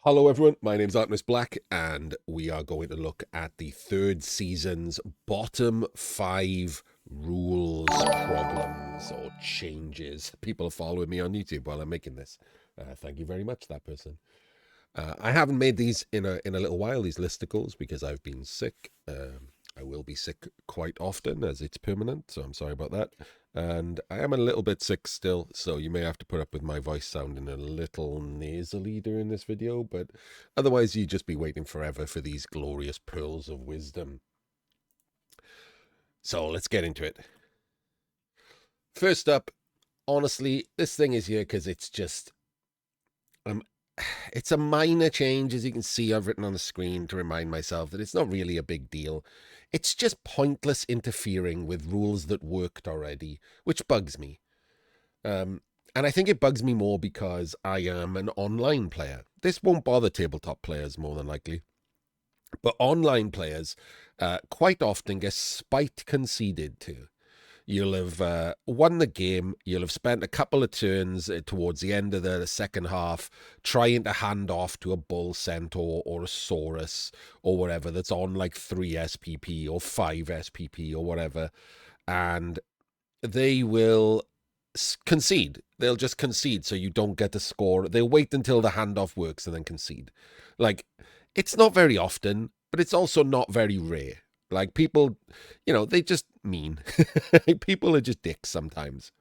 Hello everyone, my name's Artemis Black and we are going to look at the third season's bottom 5 rules problems or changes. People are following me on YouTube while I'm making this. Thank you very much, that person. I haven't made these in a little while, these listicles, because I've been sick. I will be sick quite often as it's permanent, so I'm sorry about that. And I am a little bit sick still, so you may have to put up with my voice sounding a little nasally during this video, but otherwise you'd just be waiting forever for these glorious pearls of wisdom. So let's get into it. First up, honestly, this thing is here because it's just it's a minor change, as you can see. I've written on the screen to remind myself that it's not really a big deal. It's just pointless interfering with rules that worked already, which bugs me. And I think it bugs me more because I am an online player. This won't bother tabletop players more than likely. But online players quite often get spite conceded to. You'll have won the game. You'll have spent a couple of turns towards the end of the second half trying to hand off to a bull centaur or a saurus or whatever that's on like 3 SPP or 5 SPP or whatever. And they will concede. They'll just concede so you don't get to score. They'll wait until the handoff works and then concede. Like, it's not very often, but it's also not very rare. Like, people, they just mean. People are just dicks sometimes.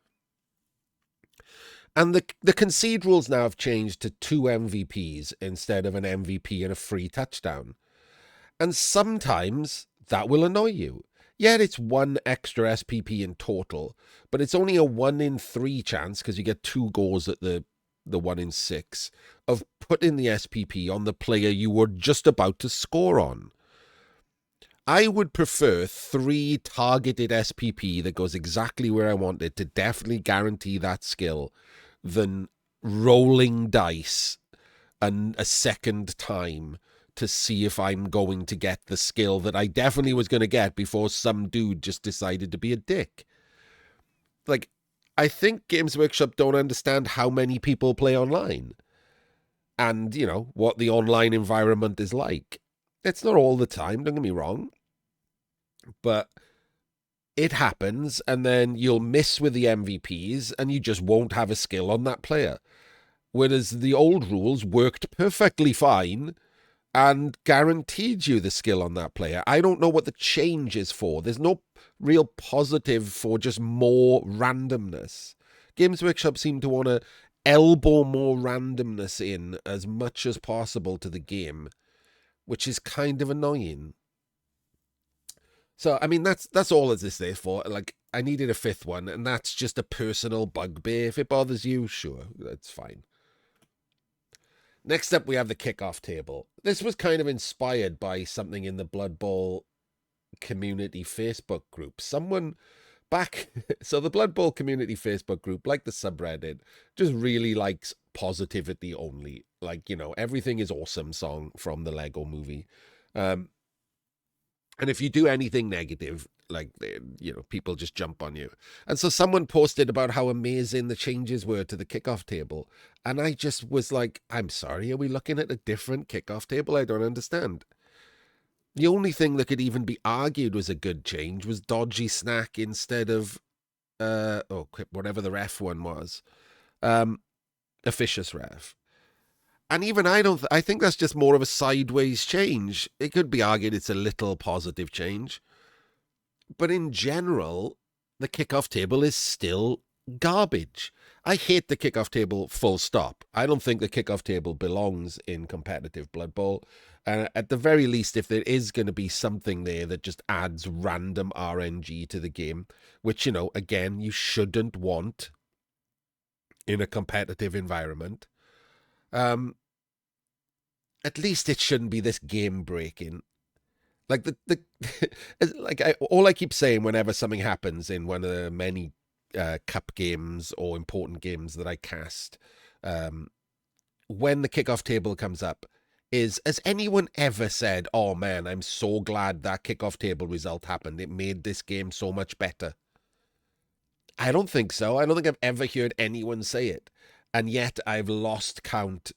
And the concede rules now have changed to 2 MVPs instead of an MVP and a free touchdown. And sometimes that will annoy you. Yeah, it's 1 extra SPP in total, but it's only a 1 in 3 chance, because you get 2 goals at the 1 in 6, of putting the SPP on the player you were just about to score on. I would prefer 3 targeted SPP that goes exactly where I want it to definitely guarantee that skill than rolling dice and a second time to see if I'm going to get the skill that I definitely was going to get before some dude just decided to be a dick. Like, I think Games Workshop don't understand how many people play online and, what the online environment is like. It's not all the time, don't get me wrong, but it happens, and then you'll miss with the MVPs and you just won't have a skill on that player. Whereas the old rules worked perfectly fine and guaranteed you the skill on that player. I don't know what the change is for. There's no real positive for just more randomness. Games Workshop seem to want to elbow more randomness in as much as possible to the game, which is kind of annoying. So, I mean, that's all of this there for. Like, I needed a 5th one, and that's just a personal bugbear. If it bothers you, sure, that's fine. Next up, we have the kickoff table. This was kind of inspired by something in the Blood Bowl community Facebook group. Someone back... So the Blood Bowl community Facebook group, like the subreddit, just really likes positivity only. Like, everything is awesome song from the Lego movie. And if you do anything negative, like, people just jump on you. And so someone posted about how amazing the changes were to the kickoff table. And I just was like, I'm sorry, are we looking at a different kickoff table? I don't understand. The only thing that could even be argued was a good change was dodgy snack instead of, whatever the ref one was. Officious ref. And even I think that's just more of a sideways change. It could be argued it's a little positive change. But in general, the kickoff table is still garbage. I hate the kickoff table full stop. I don't think the kickoff table belongs in competitive Blood Bowl. At the very least, if there is going to be something there that just adds random RNG to the game, which, again, you shouldn't want in a competitive environment, at least it shouldn't be this game breaking. Like all I keep saying whenever something happens in one of the many cup games or important games that I cast, when the kickoff table comes up, is, has anyone ever said, "Oh man, I'm so glad that kickoff table result happened. It made this game so much better"? I don't think so. I don't think I've ever heard anyone say it. And yet I've lost count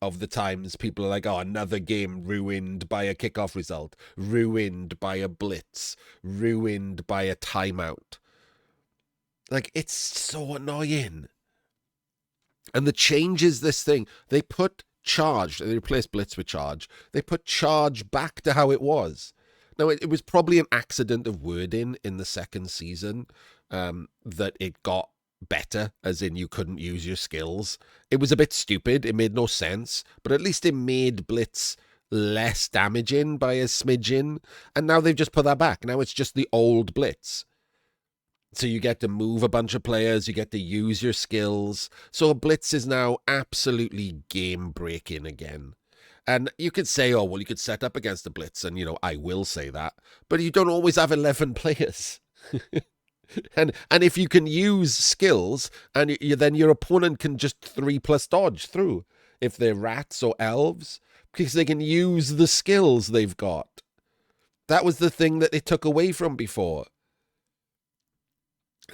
of the times people are like, oh, another game ruined by a kickoff result, ruined by a blitz, ruined by a timeout. Like, it's so annoying. And the changes this thing, they put charge, they replaced blitz with charge. They put charge back to how it was. Now, it was probably an accident of wording in the second season that it got better, as in you couldn't use your skills. It was a bit stupid. It made no sense, but at least it made blitz less damaging by a smidgen. And now they've just put that back. Now it's just the old blitz. So you get to move a bunch of players, you get to use your skills. So blitz is now absolutely game-breaking again. And you could say, oh, well, you could set up against the blitz, and, I will say that. But you don't always have 11 players. and if you can use skills, and then your opponent can just 3+ dodge through, if they're rats or elves, because they can use the skills they've got. That was the thing that they took away from before.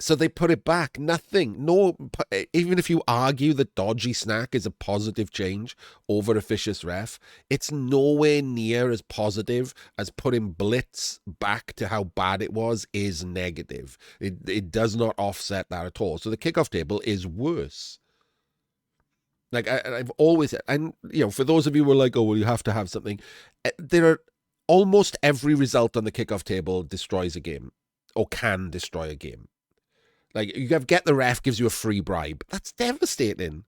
So they put it back. Nothing. No. Even if you argue that dodgy snack is a positive change over a vicious ref, it's nowhere near as positive as putting blitz back to how bad it was is negative. It does not offset that at all. So the kickoff table is worse. Like I've always said, and for those of you who are like, oh, well, you have to have something. There are almost every result on the kickoff table destroys a game or can destroy a game. Like, you get the ref gives you a free bribe. That's devastating.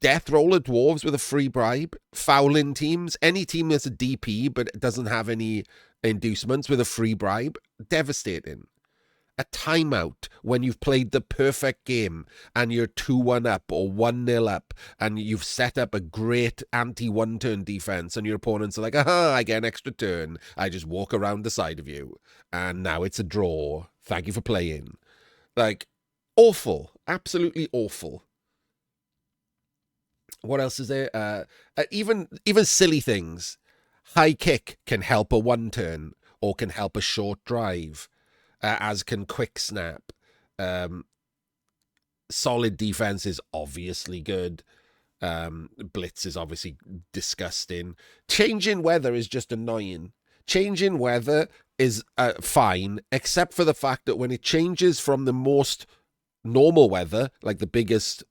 Death roller dwarves with a free bribe. Fouling teams. Any team that's a DP but doesn't have any inducements with a free bribe. Devastating. A timeout when you've played the perfect game and you're 2-1 up or 1-0 up and you've set up a great anti-one-turn defense and your opponents are like, aha, I get an extra turn. I just walk around the side of you. And now it's a draw. Thank you for playing. Like, awful. Absolutely awful. What else is there? Even silly things. High kick can help a one-turn or can help a short drive. As can quick snap. Solid defense is obviously good. Blitz is obviously disgusting. Changing weather is just annoying. Changing weather is fine, except for the fact that when it changes from the most normal weather, like the biggest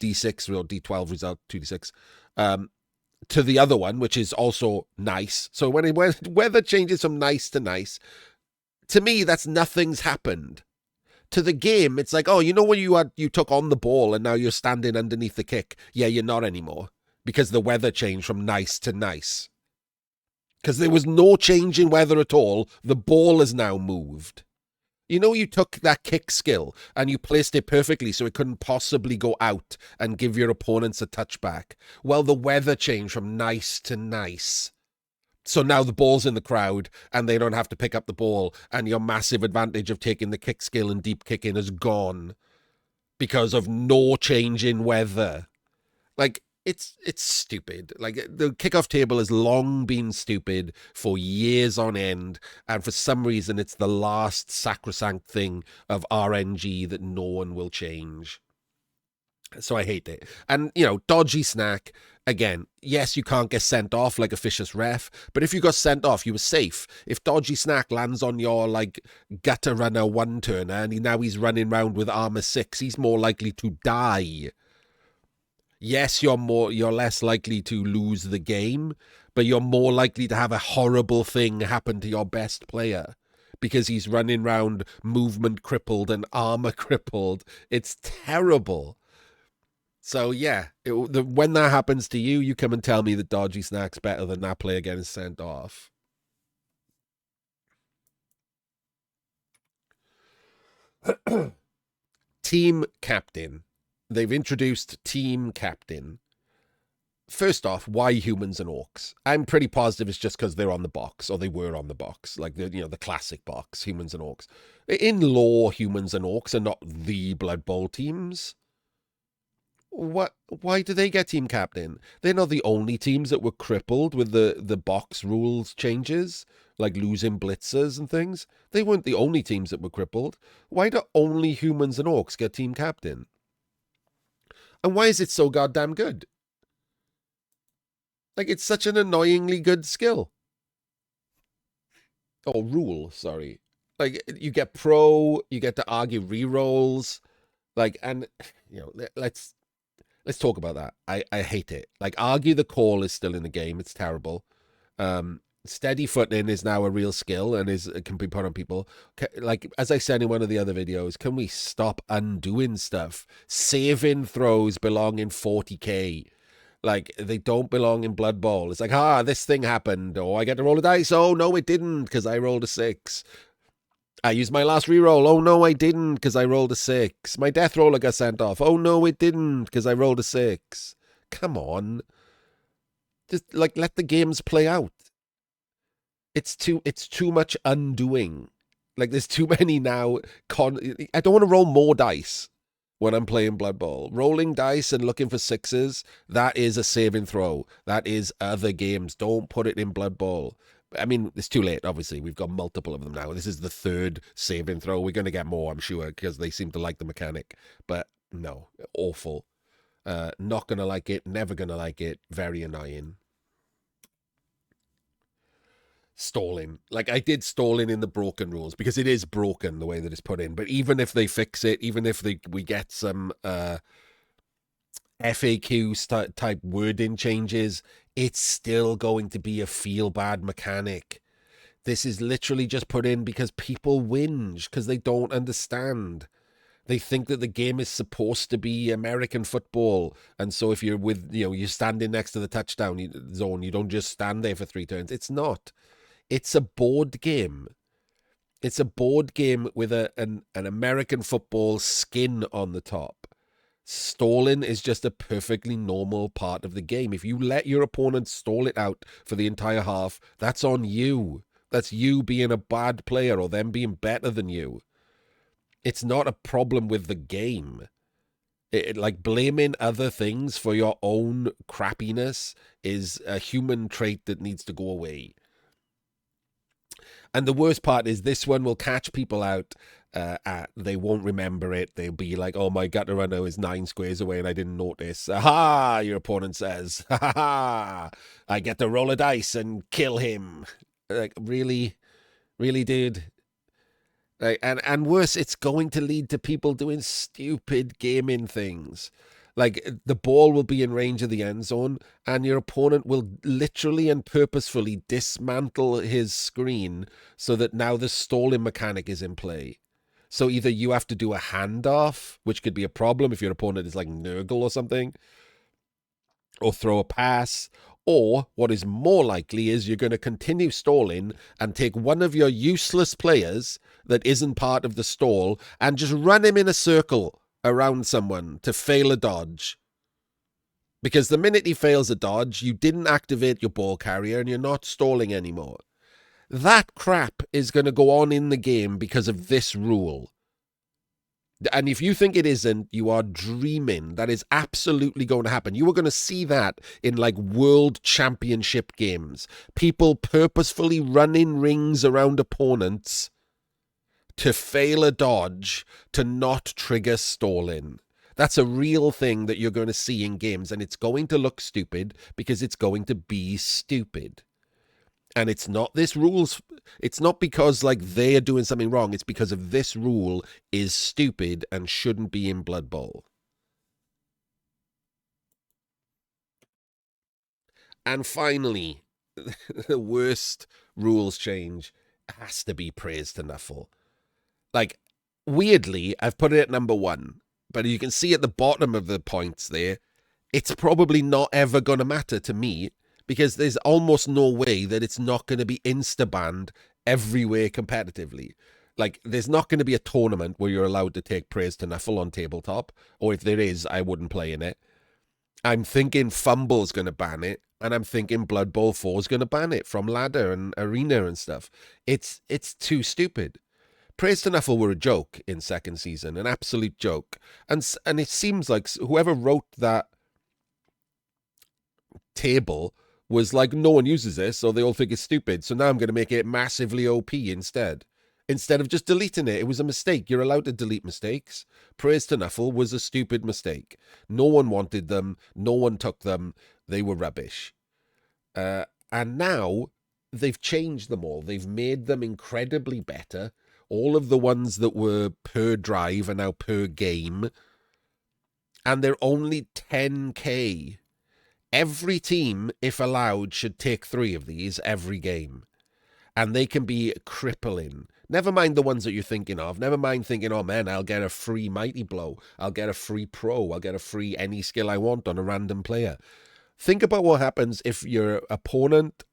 D6 or D12 result, 2D6, to the other one, which is also nice. So when weather changes from nice to nice, to me, that's nothing's happened. To the game, it's like, oh, when you took on the ball and now you're standing underneath the kick. Yeah, you're not anymore because the weather changed from nice to nice. Because there was no change in weather at all. The ball is now moved. You took that kick skill and you placed it perfectly so it couldn't possibly go out and give your opponents a touchback. Well, the weather changed from nice to nice. So now the ball's in the crowd and they don't have to pick up the ball, and your massive advantage of taking the kick skill and deep kicking is gone because of no change in weather. Like, it's stupid. Like, the kickoff table has long been stupid for years on end, and for some reason it's the last sacrosanct thing of RNG that no one will change. So I hate it. And, dodgy snack, again, yes, you can't get sent off like a vicious ref, but if you got sent off, you were safe. If dodgy snack lands on your, gutter runner one-turner and now he's running around with armor 6, he's more likely to die. Yes, you're less likely to lose the game, but you're more likely to have a horrible thing happen to your best player because he's running around movement crippled and armor crippled. It's terrible. So, yeah, when that happens to you, you come and tell me that dodgy snack's better than that player getting sent off. Team captain. They've introduced team captain. First off, why humans and orcs? I'm pretty positive it's just because they're on the box, or they were on the box, like the classic box, humans and orcs. In lore, humans and orcs are not the Blood Bowl teams. What? Why do they get team captain? They're not the only teams that were crippled with the box rules changes, like losing blitzers and things. They weren't the only teams that were crippled. Why do only humans and orcs get team captain? And why is it so goddamn good? Like, it's such an annoyingly good skill. Oh, rule, sorry. Like, you get pro, you get to argue rerolls. Like, and, let's talk about that. I hate it. Like, argue the call is still in the game. It's terrible. Steady footing is now a real skill and can be put on people. Like, as I said in one of the other videos, can we stop undoing stuff? Saving throws belong in 40k. Like, they don't belong in Blood Bowl. It's like, this thing happened. Oh, I get to roll a dice. Oh, no, it didn't, because I rolled a 6. I used my last reroll. Oh, no, I didn't, because I rolled a 6. My death roller got sent off. Oh, no, it didn't, because I rolled a 6. Come on. Just, like, let the games play out. It's too much undoing. Like, there's too many now. I don't want to roll more dice when I'm playing Blood Bowl. Rolling dice and looking for 6s, that is a saving throw. That is other games. Don't put it in Blood Bowl. I mean, it's too late, obviously. We've got multiple of them now. This is the 3rd saving throw. We're going to get more, I'm sure, because they seem to like the mechanic. But no, awful. Not going to like it. Never going to like it. Very annoying. Stalling. Like, I did stalling in the broken rules because it is broken the way that it's put in. But even if they fix it, even if we get some FAQ type wording changes, it's still going to be a feel bad mechanic. This is literally just put in because people whinge because they don't understand. They think that the game is supposed to be American football. And so if you're you're standing next to the touchdown zone, you don't just stand there for 3 turns. It's not. It's a board game. It's a board game with an American football skin on the top. Stalling is just a perfectly normal part of the game. If you let your opponent stall it out for the entire half, that's on you. That's you being a bad player or them being better than you. It's not a problem with the game. Like, blaming other things for your own crappiness is a human trait that needs to go away. And the worst part is this one will catch people out. They won't remember it. They'll be like, oh, my gutter runner is 9 squares away and I didn't notice. Aha, your opponent says. Ha ha, I get to roll a dice and kill him. Like, really? Really, dude? Like, and worse, it's going to lead to people doing stupid gaming things. Like, the ball will be in range of the end zone, and your opponent will literally and purposefully dismantle his screen so that now the stalling mechanic is in play. So either you have to do a handoff, which could be a problem if your opponent is like Nurgle or something, or throw a pass, or what is more likely is you're going to continue stalling and take one of your useless players that isn't part of the stall and just run him in a circle around someone to fail a dodge. Because the minute he fails a dodge, you didn't activate your ball carrier and you're not stalling anymore. That crap is going to go on in the game because of this rule. And if you think it isn't, you are dreaming. That is absolutely going to happen. You are going to see that in like world championship games. People purposefully running rings around opponents to fail a dodge, to not trigger stalling. That's a real thing that you're going to see in games, and it's going to look stupid because it's going to be stupid. And it's not this rules. It's not because like they are doing something wrong. It's because of this rule is stupid and shouldn't be in Blood Bowl. And finally, the worst rules change has to be praise to Nuffle. Like, weirdly, I've put it at number 1, but you can see at the bottom of the points there, it's probably not ever going to matter to me because there's almost no way that it's not going to be insta-banned everywhere competitively. Like, there's not going to be a tournament where you're allowed to take praise to Nuffle on tabletop, or if there is, I wouldn't play in it. I'm thinking Fumble's going to ban it, and I'm thinking Blood Bowl 4 is going to ban it from ladder and arena and stuff. It's too stupid. Praise to Nuffle were a joke in second season, an absolute joke. And it seems like whoever wrote that table was like, no one uses this, so they all think it's stupid. So now I'm going to make it massively OP instead. Instead of just deleting it. It was a mistake. You're allowed to delete mistakes. Praise to Nuffle was a stupid mistake. No one wanted them. No one took them. They were rubbish. And now they've changed them all. They've made them incredibly better. All of the ones that were per drive are now per game. And they're only 10K. Every team, if allowed, should take 3 of these every game. And they can be crippling. Never mind the ones that you're thinking of. Never mind thinking, oh man, I'll get a free Mighty Blow. I'll get a free Pro. I'll get a free any skill I want on a random player. Think about what happens if your opponent,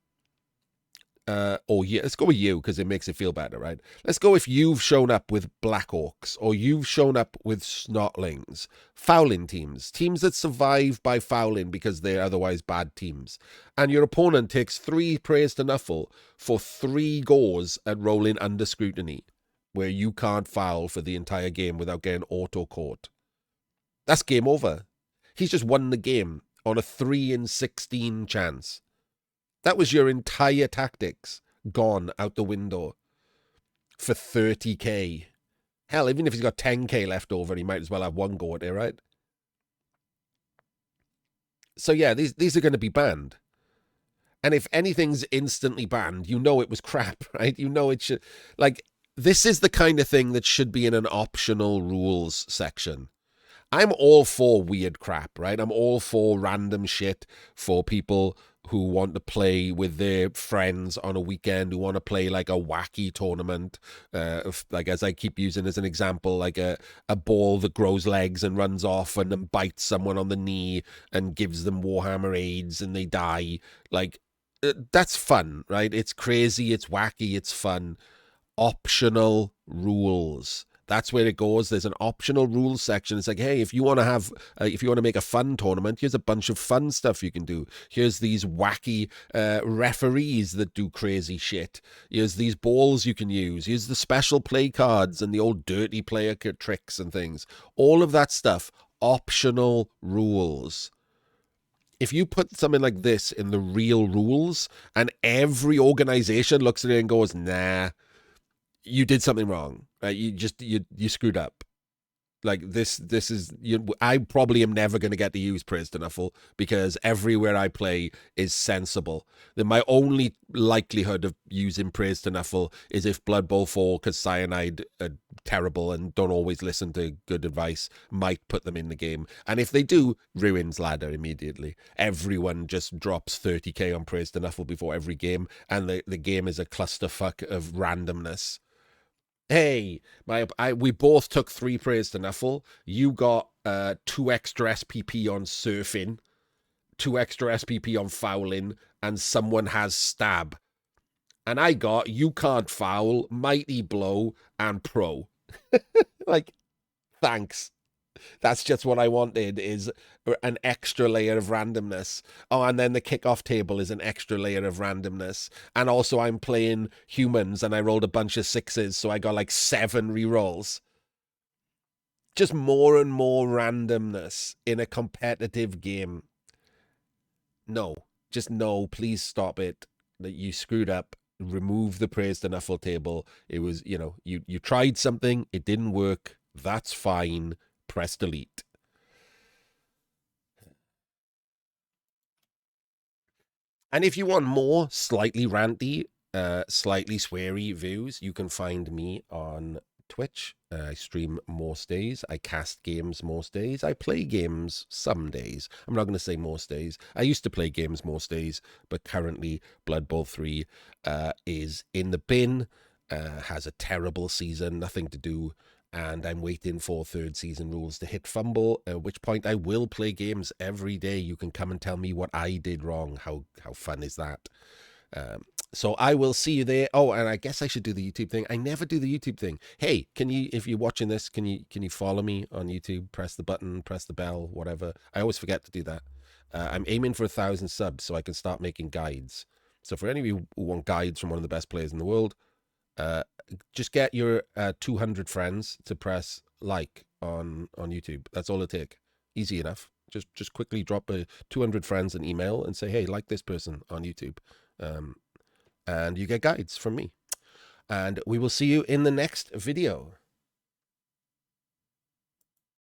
let's go with you because it makes it feel better, right? Let's go if you've shown up with Black Orcs or you've shown up with Snotlings, fouling teams that survive by fouling because they're otherwise bad teams. And your opponent takes 3 praise to Nuffle for 3 goes at rolling under scrutiny, where you can't foul for the entire game without getting auto-caught. That's game over. He's just won the game on a 3 in 16 chance. That was your entire tactics gone out the window for 30K. Hell, even if he's got 10K left over, he might as well have 1 go at it, right? So yeah, these are going to be banned. And if anything's instantly banned, you know it was crap, right? You know it should... Like, this is the kind of thing that should be in an optional rules section. I'm all for weird crap, right? I'm all for random shit for people who want to play with their friends on a weekend, who want to play like a wacky tournament, like as I keep using as an example, like a ball that grows legs and runs off and then bites someone on the knee and gives them Warhammer AIDS and they die. Like, that's fun, right? It's crazy, it's wacky, it's fun. Optional rules. That's where it goes. There's an optional rules section. It's like, hey, if you want to have, if you want to make a fun tournament, here's a bunch of fun stuff you can do. Here's these wacky referees that do crazy shit. Here's these balls you can use. Here's the special play cards and the old dirty player tricks and things. All of that stuff, optional rules. If you put something like this in the real rules and every organization looks at it and goes, nah, you did something wrong. You screwed up. Like this is I probably am never going to get to use Praise to Nuffle because everywhere I play is sensible. Then my only likelihood of using Praise to Nuffle is if Blood Bowl 4, because Cyanide are terrible and don't always listen to good advice, might put them in the game. And if they do, ruins ladder immediately. Everyone just drops 30k on Praise to Nuffle before every game, and the game is a clusterfuck of randomness. Hey, we both took 3 praise to Nuffle. You got 2 extra SPP on surfing, 2 extra SPP on fouling, and someone has stab. And I got you can't foul, mighty blow, and pro. Like, thanks. That's just what I wanted, is an extra layer of randomness. Oh, and then the kickoff table is an extra layer of randomness. And also I'm playing humans and I rolled a bunch of 6s, so I got like 7 rerolls. Just more and more randomness in a competitive game. No, just no, please stop it. That you screwed up. Remove the praise to Nuffle table. It was, you tried something, it didn't work. That's fine. Press delete. And if you want more slightly ranty, slightly sweary views, you can find me on Twitch. I stream most days. I cast games most days. I play games some days. I'm not going to say most days. I used to play games most days, but currently Blood Bowl 3 is in the bin, has a terrible season, nothing to do. And I'm waiting for 3rd season rules to hit fumble, at which point I will play games every day. You can come and tell me what I did wrong. How fun is that? So I will see you there. Oh, and I guess I should do the YouTube thing. I never do the YouTube thing. Hey, can you, if you're watching this, can you follow me on YouTube? Press the button, press the bell, whatever. I always forget to do that. I'm aiming for 1,000 subs so I can start making guides. So for any of you who want guides from one of the best players in the world, just get your 200 friends to press like on YouTube. That's all it takes. Easy enough. Just quickly drop 200 friends an email and say, hey, like this person on YouTube. And you get guides from me. And we will see you in the next video.